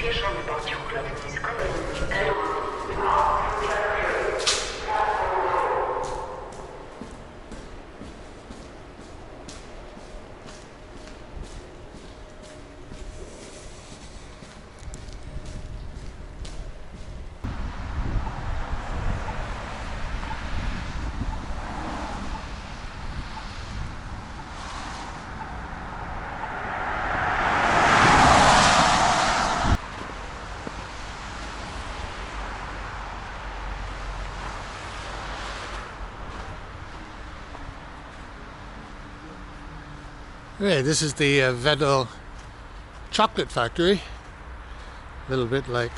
Spieszą wyborców lotniskowych. Okay, this is the Wedel chocolate factory. A little bit like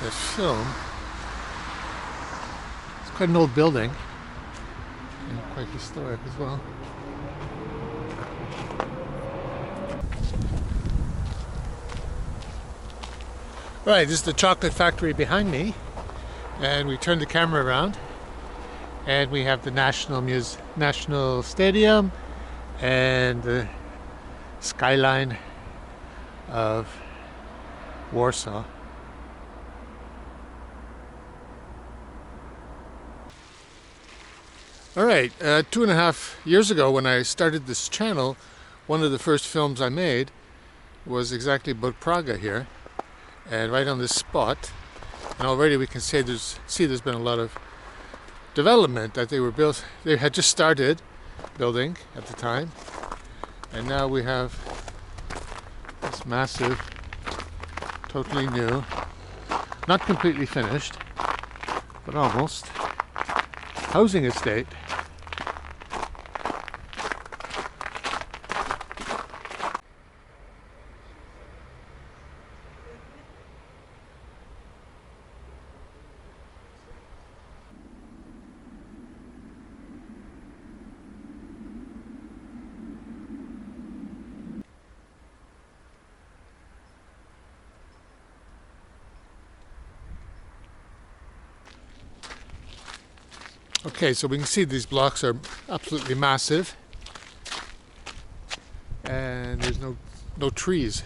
that film. It's quite an old building and quite historic as well. Right, this is the chocolate factory behind me, and we turn the camera around. And we have the National Stadium and the skyline of Warsaw. All right, 2.5 years ago when I started this channel, one of the first films I made was exactly about Praga here, and right on this spot. And already we can say there's been a lot of development that they had just started building at the time, and now we have this massive, totally new, not completely finished, but almost, housing estate. Okay, so we can see these blocks are absolutely massive, and there's no trees.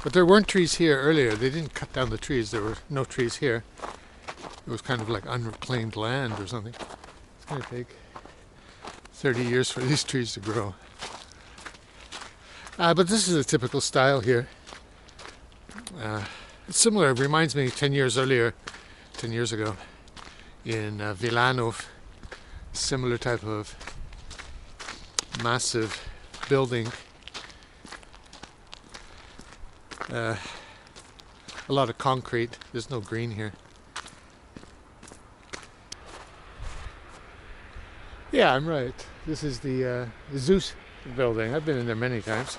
But there weren't trees here earlier. They didn't cut down the trees. There were no trees here. It was kind of like unreclaimed land or something. It's going to take 30 years for these trees to grow. But this is a typical style here. It's similar. It reminds me 10 years ago, in Wilanów, similar type of massive building. A lot of concrete. There's no green here. Yeah, I'm right. This is the Zeus building. I've been in there many times.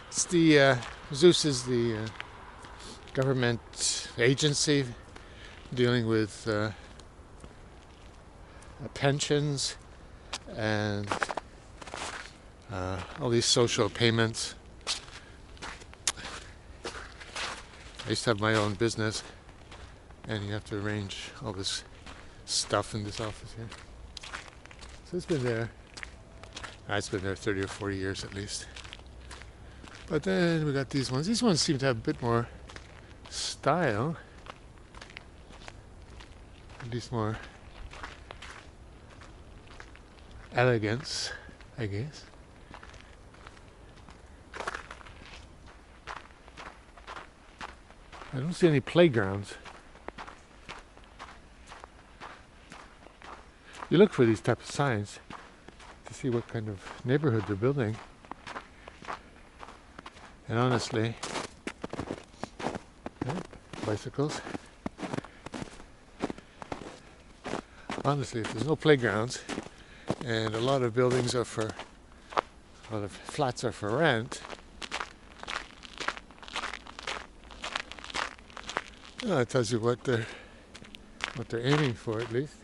It's the Zeus is the government agency dealing with pensions and all these social payments. I used to have my own business, and you have to arrange all this stuff in this office here. So it's been there. It's been there 30 or 40 years at least. But then we got these ones. These ones seem to have a bit more style. At least more elegance, I guess. I don't see any playgrounds. You look for these type of signs to see what kind of neighborhood they're building. And honestly, bicycles. Honestly, if there's no playgrounds and a lot of buildings are a lot of flats are for rent, well, it tells you what they're aiming for, at least.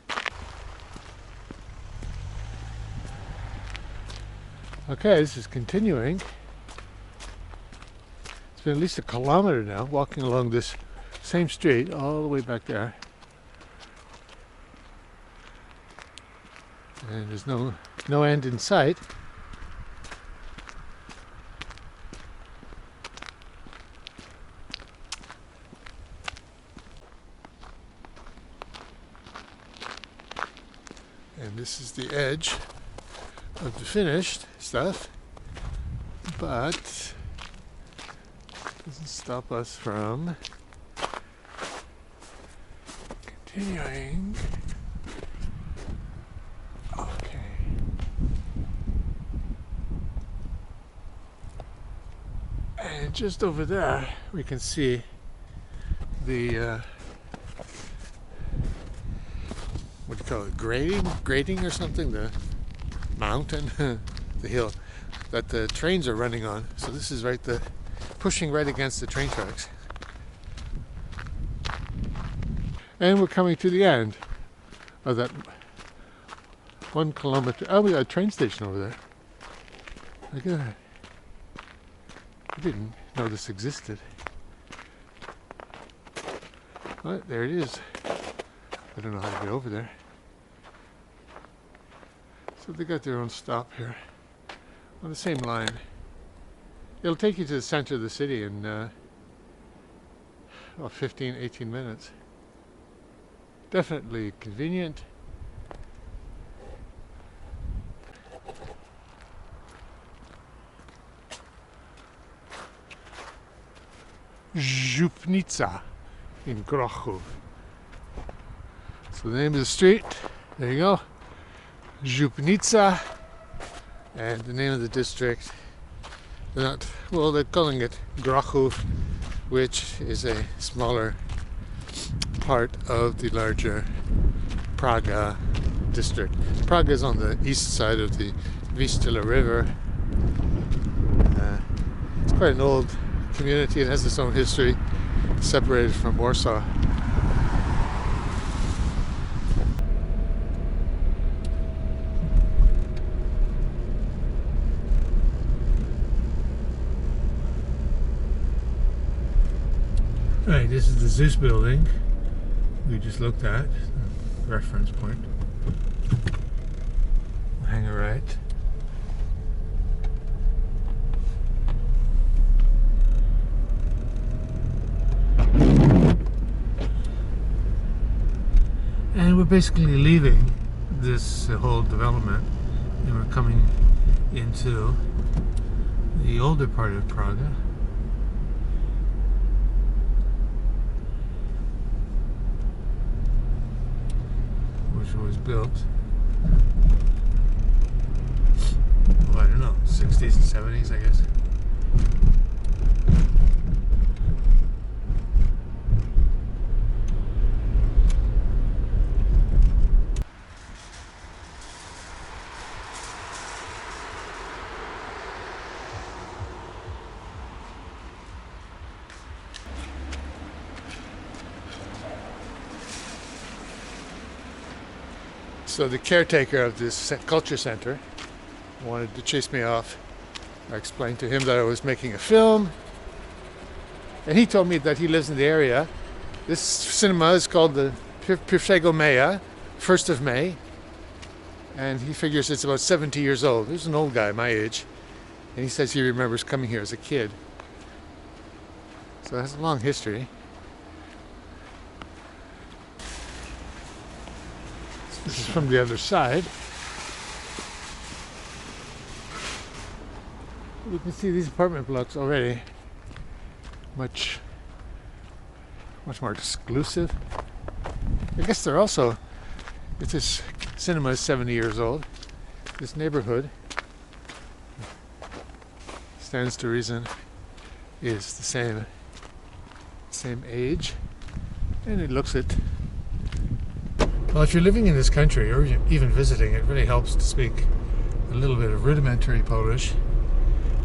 Okay, this is continuing. It's been at least a kilometer now, walking along this same street all the way back there. And there's no end in sight. And this is the edge of the finished stuff, but doesn't stop us from continuing. Okay. And just over there we can see the what do you call it, grading or something, the mountain, the hill that the trains are running on. So this is right, the pushing right against the train tracks. And we're coming to the end of that 1 kilometer. Oh, we got a train station over there. Look at that. I didn't know this existed. Well, there it is. I don't know how to get over there. So they got their own stop here on the same line. It'll take you to the center of the city in about 15-18 minutes. Definitely convenient. Zupnicza in Grochów. So the name of the street, there you go, Zupnicza, and the name of the district, they're calling it Grochów, which is a smaller part of the larger Praga district. Praga is on the east side of the Vistula River. It's quite an old community. It has its own history, separated from Warsaw. Right, this is the Zeus building we just looked at, the reference point. We'll hang a right. And we're basically leaving this whole development, and we're coming into the older part of Praga. Which was built, well, I don't know, 60s and 70s, I guess. So the caretaker of this culture center wanted to chase me off. I explained to him that I was making a film, and he told me that he lives in the area. This cinema is called the 1 Maja, 1st of May, and he figures it's about 70 years old. He's an old guy, my age, and he says he remembers coming here as a kid. So it has a long history. This is from the other side. You can see these apartment blocks already much more exclusive. I guess they're also, if this cinema is 70 years old, this neighborhood, stands to reason, is the same age, and it looks it. Well, if you're living in this country or even visiting, it really helps to speak a little bit of rudimentary Polish.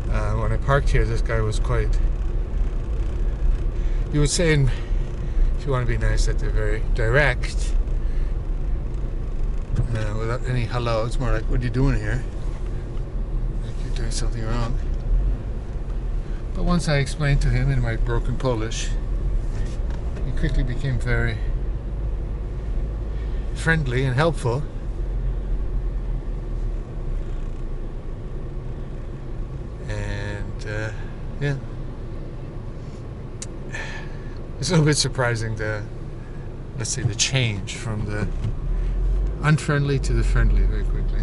When I parked here, this guy was quite, you would say, if you want to be nice, that they're very direct, without any hello. It's more like, what are you doing here? Like you're doing something wrong. But once I explained to him in my broken Polish, he quickly became very friendly and helpful. And yeah, it's a little bit surprising, let's say, the change from the unfriendly to the friendly very quickly.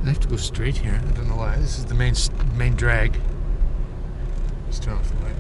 I have to go straight here. I don't know why. This is the main drag. Let's turn off the light.